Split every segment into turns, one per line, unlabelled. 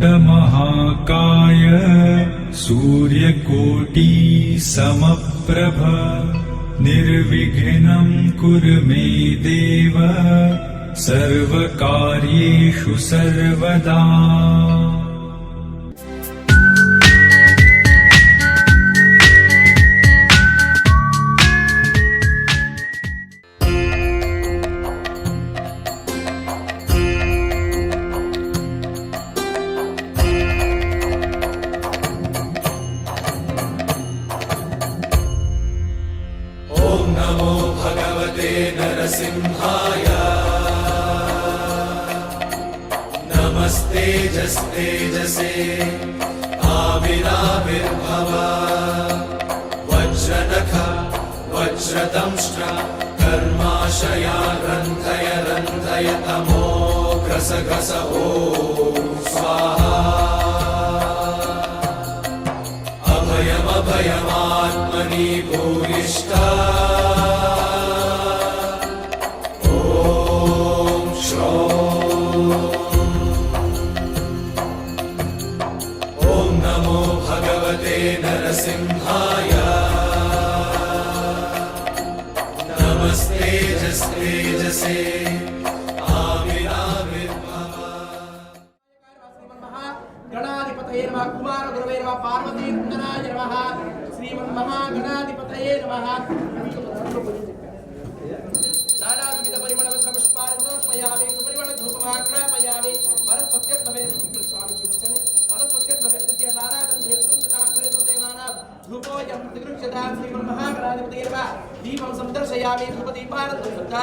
वक्रतुण्डमहाकाय सूर्यकोटि समप्रभ निर्विघ्नं कुरु मे देव सर्वकार्येषु सर्वदा।
नमो भगवते नरसिंहाय नमस्तेजस्तेजसे आविराविर्भव वज्रनख वज्रदंष्ट्र कर्माशया रन्धय रन्धय तमो घ्रस घ्रस ॐ स्वाहा अभयमभयमात्मनि भूयिष्ठा नरसिंहाय नमस्तेजस्तेजसे आविराविर्भव।
गणाधिपतये नमः। कुमार गुरवे नमः। पार्वती नंदनाय नमः। श्रीमन्महागणाधिपतये नमः। नाना विविध परिमళवस्त्र पुष्पाणि समर्पयामि। सुपरिमळ धूपमाग्रापयामि। वनस्पत्यं भवेत् स्वामी చూపించండి। वनस्पत्यं भवेत् नाना गन्धे धूपोऽयं प्रतिगृह्यतां श्रीमन्महागणाधिपतये नमः। दीपं संदर्शयामि। धूपदीपानन्दं सत्ता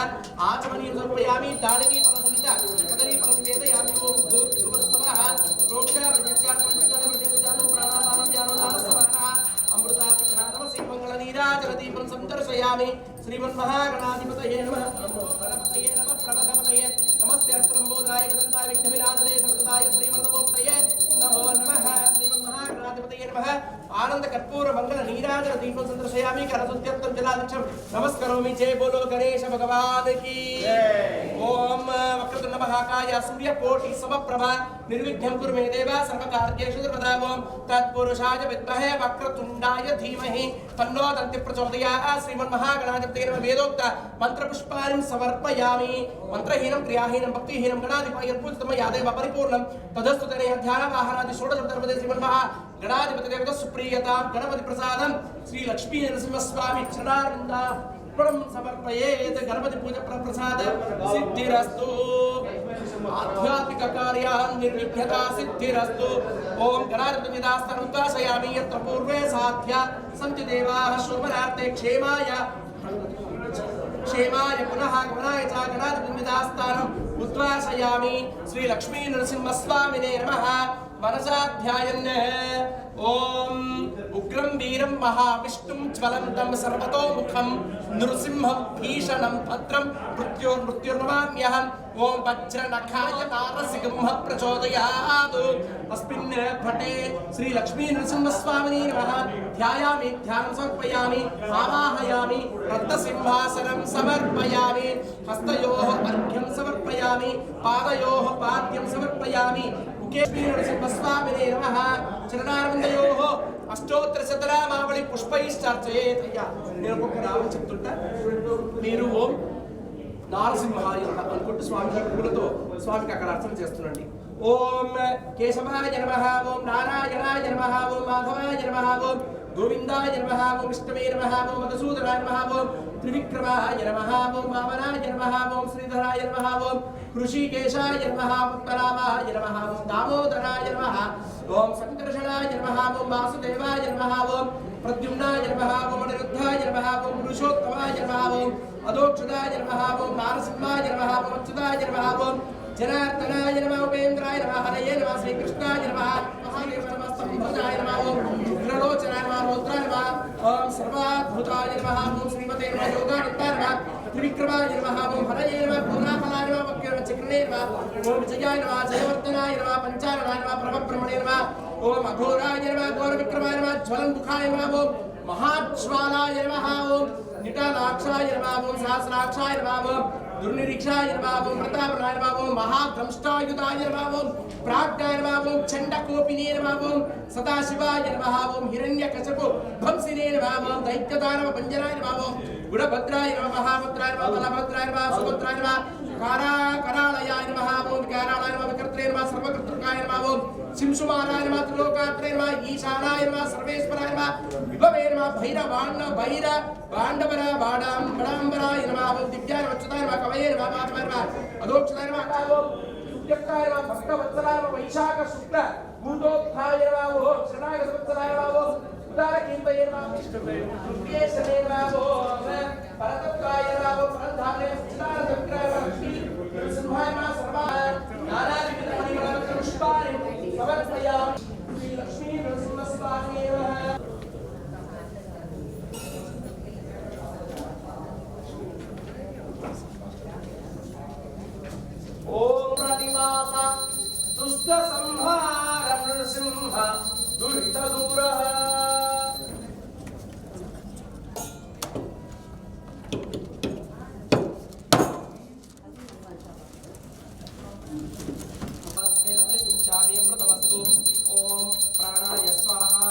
आचमनीयं समर्पयामि। दानवी फलसहिता कदली फलं वेदयामि। ॐ भूर्भुवस्सवः प्रोक्षाप्रजत्यात्मज्ञानप्रजयजानो प्राणापानं ज्ञानोदानसमानः अमृतात्मधानमसि मङ्गलनीराजलदीपं संदर्शयामि। श्रीमन्महागणाधिपतये नमः। गणपतये नमः। प्रमथपतये नमस्ते अस्त्रम्बोधराय गदन्ताय विघ्नविनाशने समदताय श्रीमन्मूर्तये नमो नमः। श्रीमन्महागणाधिपतये नमः। आनंद कर्पूर मंगल नीराजन दीपं संदर्शयामि। करसुत्यर्थं जलादिक्षं नमस्करोमि। जय बोलो गणेश भगवान की जय। ओम वक्रतुंड महाकाय सूर्यकोटि समप्रभ निर्विघ्नं कुरु मे देव सर्वकार्येषु सर्वदा। ओम तत्पुरुषाय विद्महे वक्रतुंडाय धीमहि तन्नो दन्ति प्रचोदयात्। श्रीमन्महागणाधिपतये नमः। वेदोक्त मंत्रपुष्पाणि समर्पयामि। मंत्रहीनं क्रियाहीनं भक्तिहीनं गणाधिपतये पूजितं यादेव परिपूर्णं तदस्तु तेन ध्यानवाहनादि षोडशोत्तरपदे श्रीमन्महा गणाधिपति देवता सुप्रियतां गणपति प्रसादं श्री लक्ष्मी नरसिंह स्वामी चरणारविन्दार्पणं समर्पयेत्। गणपति पूजा प्रसाद सिद्धिरस्तु। आध्यात्मिक कार्यान् निर्विघ्नता सिद्धिरस्तु। ओम गणाधिपति निदास्तानं उद्वासयामि। यत्र पूर्वे साध्या सन्ति देवाः शोभनार्थे क्षेमाय पुनः गमनाय च गणाधिपति निदास्तानं उद्वासयामि। श्री लक्ष्मी नरसिंह स्वामिने नमः। मनसा ध्यायन् ओम उग्रं वीरं महाविष्णुं ज्वलन्तं सर्वतोमुखं नृसिंहं भीषणं भद्रं मृत्युर्नमाम्यहम्। ओम वज्रनखाय नारसिंहः प्रचोदयात्। अस्मिन् भटे श्री लक्ष्मी नरसिंह स्वामिने नमः। ध्यायामि ध्यानं समर्पयामि। आवाहयामि रत्नसिंहासनं समर्पयामि। हस्तयोः अर्घ्यं समर्पयामि। पादयोः पाद्यं समर्पयामि। नरसिंहस्वामिने नमः। चरणारविन्दयोः अष्टोत्तरशतनामावళి पुष्पैश्चार्चयेत्। నేను ఒక నామం చెప్తుంటా మీరు ఓం నారసింహాయ అనుకుంటూ స్వామి పూలతో స్వామికి అక్కడ అర్చన చేస్తుండండి. ఓం కేశవాయ నమః. ఓం నారాయణాయ నమః. ఓం మాధవాయ నమః. ఓం గోవిందాయ నమః. ఓం విష్ణవే నమః. ఓం మధుసూదనాయ నమః. ఓం త్రివిక్రమాయ నమః. ఓం వామనాయ నమః. ఓం శ్రీధరాయ నమః. ఓం ఋషికేశాయ నమః. పద్మనాభాయ నమః. ఓం దామోదరాయ నమః. ఓం సంకర్షణాయ నమః. ఓం వాసుదేవాయ నమః. ఓం ప్రద్యుమ్నాయ నమః. ఓం అనిరుద్ధాయ నమః. ఓం పురుషోత్తమాయ నమః. ఓం అదోక్షదాయ నమః. ఓం నారసింహాయ నమః. ఓం అచ్యుతాయ నమః. ఓం జనార్దనాయ నమః. ఉపేంద్రాయ నమః. హరయే నమః. శ్రీకృష్ణాయ నమః. మహాదేవాయ నమః. ఓం ఉగ్రలోచనాయ నమః. రౌద్రాయ నమః. ఓం సర్వాద్భుతాయ నమః. ఓం శ్రీమతే నమః. యోగానందాయ నమః. త్రివిక్రమాయ నమః. ఓం హరయే నమః. పూర్ణాఫలాయ నమః. వక్ర చక్రనే నమః. ఓం విజయాయ నమః. జయవర్ధనాయ నమః. పంచాననాయ నమః. ప్రభబ్రహ్మణే నమః. ఓం అఘోరాయ నమః. ఘోరవిక్రమాయ నమః. జ్వలంముఖాయ నమః. ఓం महाज्वालाय नमः। ओम निटालाक्षाय नमः। ओम सहस्राक्षाय नमः। ओम दुर्निरीक्षाय नमः ओम प्रतापनाय नमः ओम महाद्रंष्टायुधाय नमः ओम प्राज्ञाय नमः ओम चंडकोपिने नमः ओम सदाशिवाय नमः ओम हिरण्यकशिपु ध्वंसिने नमः ओम दैत्यदानव भंजनाय नमः ओम गुणभद्राय नमः महाभद्राय नमः बलभद्राय नमः सुभद्राय नमः करालयाय नमः ओम कारालयाय नमः विकर्त्रे नमः सर्वकर्तृकाय नमः ओम सिंसुमाराय नमः त्रिलोकात्रे नमः ईशानाय नमः सर्वेश्वराय नमः विभवे नमः भैरवाण्डवर बाडाम्बराय नमः ओम दिव्याय नमः अच्युताय नमः कवये नमः माधवाय नमः अधोक्षताय नमः ओम सुव्यक्ताय नमः भक्तवत्सलाय नमः वैशाख शुक्ल भूतोत्थाय नमः ओम शरणागत वत्सलाय नमः ओम उदारकीर्तये नमः विष्णुप्रियेशने नमः ओम परतत्काय नमः ओम फलधारे चिदानंदविग्रहाय नमः लक्ष्मी नृसिंहाय नमः सर्वाय नानाविधमणिमणि पुष्पाणि समर्पयामि श्री लक्ष्मी नृसिंहस्वामिने नमः। ओम प्रतिमास दुष्ट संहार नृसिंह दुरित दूरः। अमृतमस्तु। ओम प्राणाय स्वाहा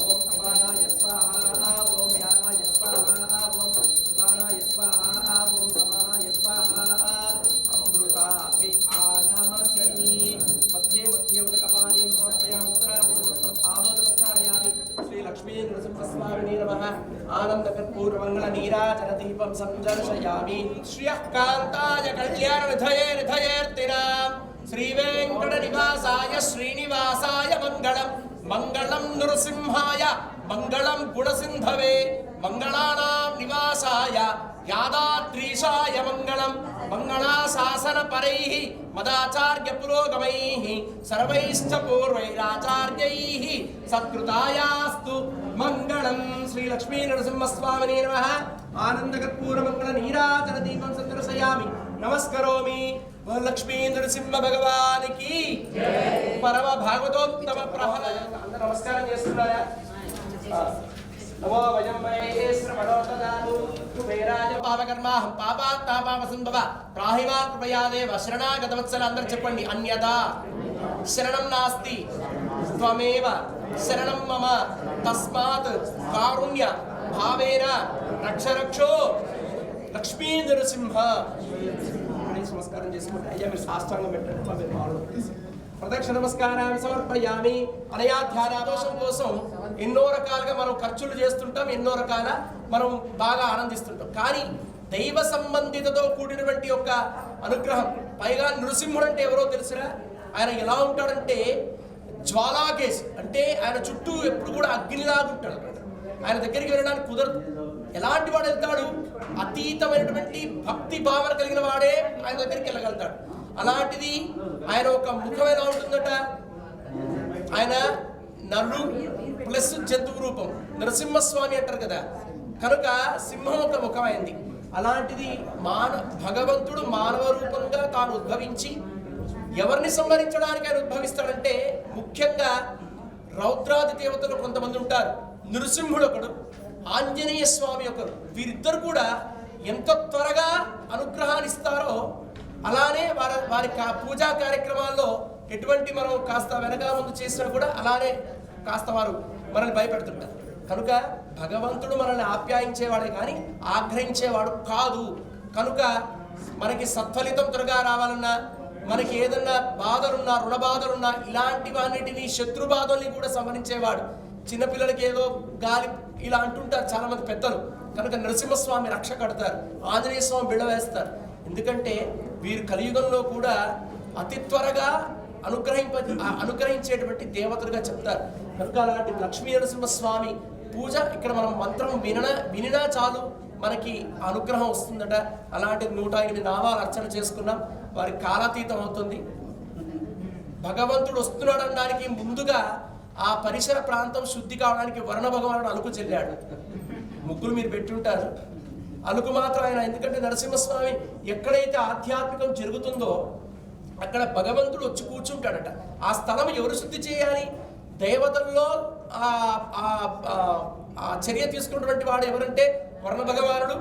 ओम अपानाय स्वाहा ओम व्यानाय स्वाहा ओम उदानाय स्वाहा ओम समानाय स्वाहा अमृतापि आनमसि मध्ये मध्ये उदकपानीं समर्पयामि उत्तराभूतं पादोदक्षालयामि श्री लक्ष्मी नृसिंहस्वामिने नमः। आनन्दकर्पूरमङ्गलनीराजनदीपं सञ्दर्शयामि श्रियःकान्ताय कल्याणनिधयेऽर्थिनां श्रीवेङ्कटनिवासाय श्रीनिवासाय मङ्गलम् मङ्गलं नृसिंहाय मङ्गलं गुणसिन्धवे मङ्गलानां निवासाय यादाद्रीशाय मङ्गलं मङ्गलाशासनपरैः मदाचार्यपुरोगमैः सर्वैश्च पूर्वैराचार्यैः सत्कृतायास्तु मङ्गलं। श्रीलक्ष्मी नृसिंहस्वामिने नमः। आनन्दकर्पूरमङ्गलनीराजनदीपं सन्दर्शयामि नमस्करोमि। लक्ष्मी नृसिंह भगवान की परम भागवतोत्तम प्रहलाद అందరూ నమస్కారం చేస్తున్నారా? नमो वयं वै श्रवणो ददातु कुबेराय पापकर्माहं पापात् तापावसंभव त्राहिमा कृपया देव शरणागतवत्सल అందరూ చెప్పండి అన్యదా శరణం నాస్తి త్వమేవ శరణం మమ తస్మాత్ కారుణ్య భావేన రక్ష రక్షో లక్ష్మీ నరసింహ. నమస్కారం చేసుకోండి. అయ్యా మీరు సాష్టాంగం పెట్టండి. ప్రదక్షిణ నమస్కారాన్ని సమర్పయామి. అనయా ధ్యానాదోషం కోసం ఎన్నో రకాలుగా మనం ఖర్చులు చేస్తుంటాం, ఎన్నో రకాల మనం బాగా ఆనందిస్తుంటాం. కానీ దైవ సంబంధితతో కూడినటువంటి ఒక అనుగ్రహం, పైగా నృసింహుడు అంటే ఎవరో తెలుసురా? ఆయన ఎలా ఉంటాడంటే జ్వాలాకేశ్, అంటే ఆయన చుట్టూ ఎప్పుడు కూడా అగ్నిలాగా ఉంటాడు. ఆయన దగ్గరికి వెళ్ళడానికి కుదరదు. ఎలాంటి వాడు వెళ్తాడు? అతీతమైనటువంటి భక్తి భావన కలిగిన వాడే ఆయన దగ్గరికి వెళ్ళగలుగుతాడు. అలాంటిది ఆయన ఒక ముఖం ఎలా ఉంటుందట? ఆయన నరుడు ప్లస్ జంతువు రూపం, నరసింహస్వామి అంటారు కదా, కనుక సింహం ఒక ముఖం అయింది. అలాంటిది భగవంతుడు మానవ రూపంగా తాను ఉద్భవించి ఎవరిని సంహరించడానికి ఆయన ఉద్భవిస్తాడంటే ముఖ్యంగా రౌద్రాది దేవతలు కొంతమంది ఉంటారు. నృసింహుడు ఒకడు, ఆంజనేయ స్వామి ఒకరు. వీరిద్దరు కూడా ఎంత త్వరగా అనుగ్రహాన్ని ఇస్తారో అలానే వారి పూజా కార్యక్రమాల్లో ఎటువంటి మనం కాస్త వెనక ముందు చేసినా కూడా అలానే కాస్త వారు మనల్ని భయపెడుతుంటారు. కనుక భగవంతుడు మనల్ని ఆప్యాయించేవాడే కానీ ఆగ్రహించేవాడు కాదు. కనుక మనకి సత్ఫలితం త్వరగా రావాలన్నా, మనకి ఏదన్నా బాధలున్నా, రుణ బాధలున్నా, ఇలాంటి వాన్నిటిని శత్రు బాధల్ని కూడా సంహరించేవాడు. చిన్నపిల్లలకి ఏదో గాలి ఇలా అంటుంటారు చాలా మంది పెద్దలు. కనుక నరసింహస్వామి రక్ష కడతారు, ఆంజనేయ స్వామి బిళ్ళ వేస్తారు. ఎందుకంటే వీరు కలియుగంలో కూడా అతి త్వరగా అనుగ్రహించేటువంటి దేవతలుగా చెప్తారు. కనుక అలాంటి లక్ష్మీ నరసింహస్వామి పూజ ఇక్కడ మనం మంత్రం వినినా చాలు మనకి అనుగ్రహం వస్తుందట. అలాంటి 108 నామాలు అర్చన చేసుకున్నాం. వారి కాలాతీతం అవుతుంది. భగవంతుడు వస్తున్నాడు అనడానికి ముందుగా ఆ పరిసర ప్రాంతం శుద్ధి కావడానికి వరుణ భగవానుడు అలుకు చెల్లాడు. ముగ్గులు మీరు పెట్టుంటారు. అలుకు మాత్రం ఆయన, ఎందుకంటే నరసింహస్వామి ఎక్కడైతే ఆధ్యాత్మికం జరుగుతుందో అక్కడ భగవంతుడు వచ్చి కూర్చుంటాడట. ఆ స్థలం ఎవరు శుద్ధి చేయాలి? దేవతల్లో ఆ చర్య తీసుకున్నటువంటి వాడు ఎవరంటే వరుణ భగవానుడు.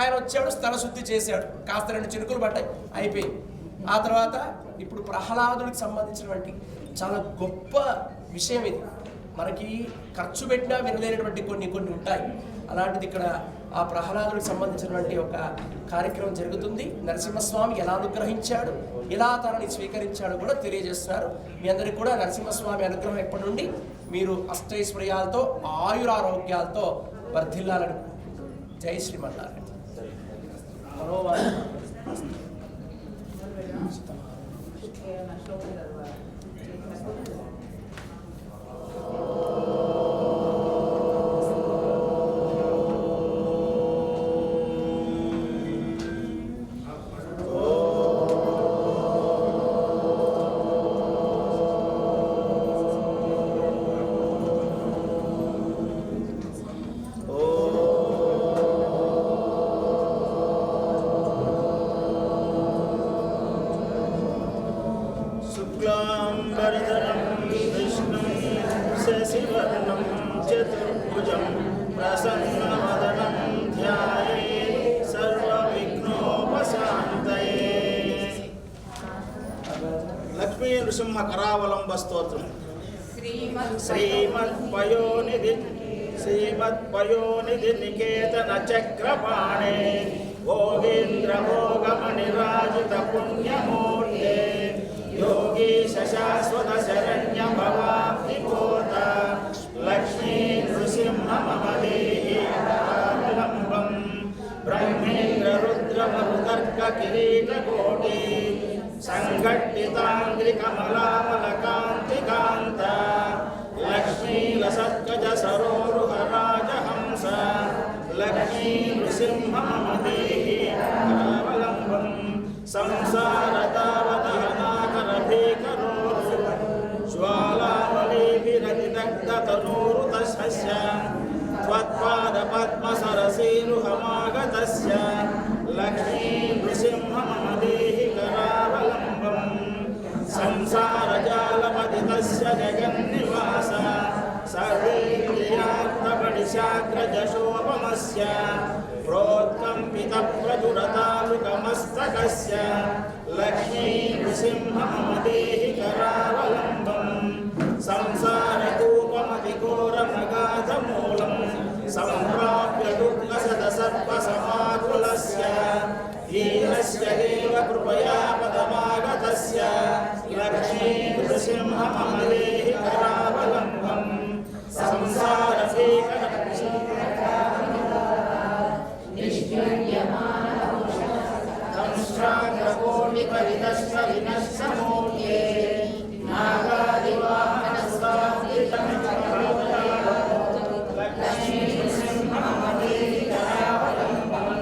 ఆయన వచ్చాడు, స్థల శుద్ధి చేశాడు, కాస్త 2 చినుకులు పడ్డాయి, అయిపోయింది. ఆ తర్వాత ఇప్పుడు ప్రహ్లాదుడికి సంబంధించినటువంటి చాలా గొప్ప విషయం ఇది. మనకి ఖర్చు పెట్టినా వినలేనటువంటి కొన్ని ఉంటాయి. అలాంటిది ఇక్కడ ఆ ప్రహ్లాదుడికి సంబంధించినటువంటి ఒక కార్యక్రమం జరుగుతుంది. నరసింహస్వామి ఎలా అనుగ్రహించాడు, ఎలా తనని స్వీకరించాడు కూడా తెలియజేస్తున్నారు. మీ అందరికీ కూడా నరసింహస్వామి అనుగ్రహం ఎప్పటి నుండి మీరు అష్టైశ్వర్యాలతో ఆయురారోగ్యాలతో వర్ధిల్లాలని. జై శ్రీమన్నారాయణ.
शुक्लांबरधरं विष्णुं शशिवर्णं चतुर्भुजं प्रसन्नवदनं ध्यायेत् सर्वविघ्नोपशान्तये. लक्ष्मी नृसिंह करावलंब स्तोत्रम. श्रीमत्पयोनिधि निकेतन चक्रपाणे भोगेन्द्र भोगमणिराजित पुण्यमूर्ते योगीश शाश्वत शरण्य भवाब्धिभूत लक्ष्मी नृसिंह मम देहि करावलम्बम्. ब्रह्मेन्द्र रुद्र मरुदर्क किरीट कोटि संघट्टिताङ्घ्रिकमलामलकान्तिकान्त लक्ष्मी लसत्कज सरोरुह राजहंस लक्ष्मी नृसिंह मम देहि करावलम्बम्. संसारतावदहनाकरभीकरोरु ज्वालावलीभिरतिदग्धतनूरुतस्य त्वत्पादपद्मसरसीरुहमागतस्य लक्ष्मी नृसिंह मम देहि करावलम्बम्. संसारजालमदितस्य जगन्निवास सर्वेन्द्रियार्थपटिशाग्रजशोपमस्य प्रोत्कम्पितप्रचुरतालुकमस्तकस्य लक्ष्मी नृसिंह मम देहि करावलम्बम्. संसारकूपमतिघोरमगाधमूलम् सम्प्राप्य दुर्लसदसर्पसमाकुलस्य हीनस्य एव कृपया पदमागतस्य लक्ष्मी नृसिंह मम देहि करावलम्बम्. संश्राग्रकोटिपरिदश्रविनश्रमूर्ते लक्ष्मी नृसिंह मम देहि करावलम्बम्.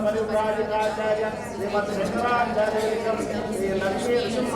परिव्राजकाचार्य श्रीमद् कृष्णाचार्य श्री लक्ष्मी नृसिंह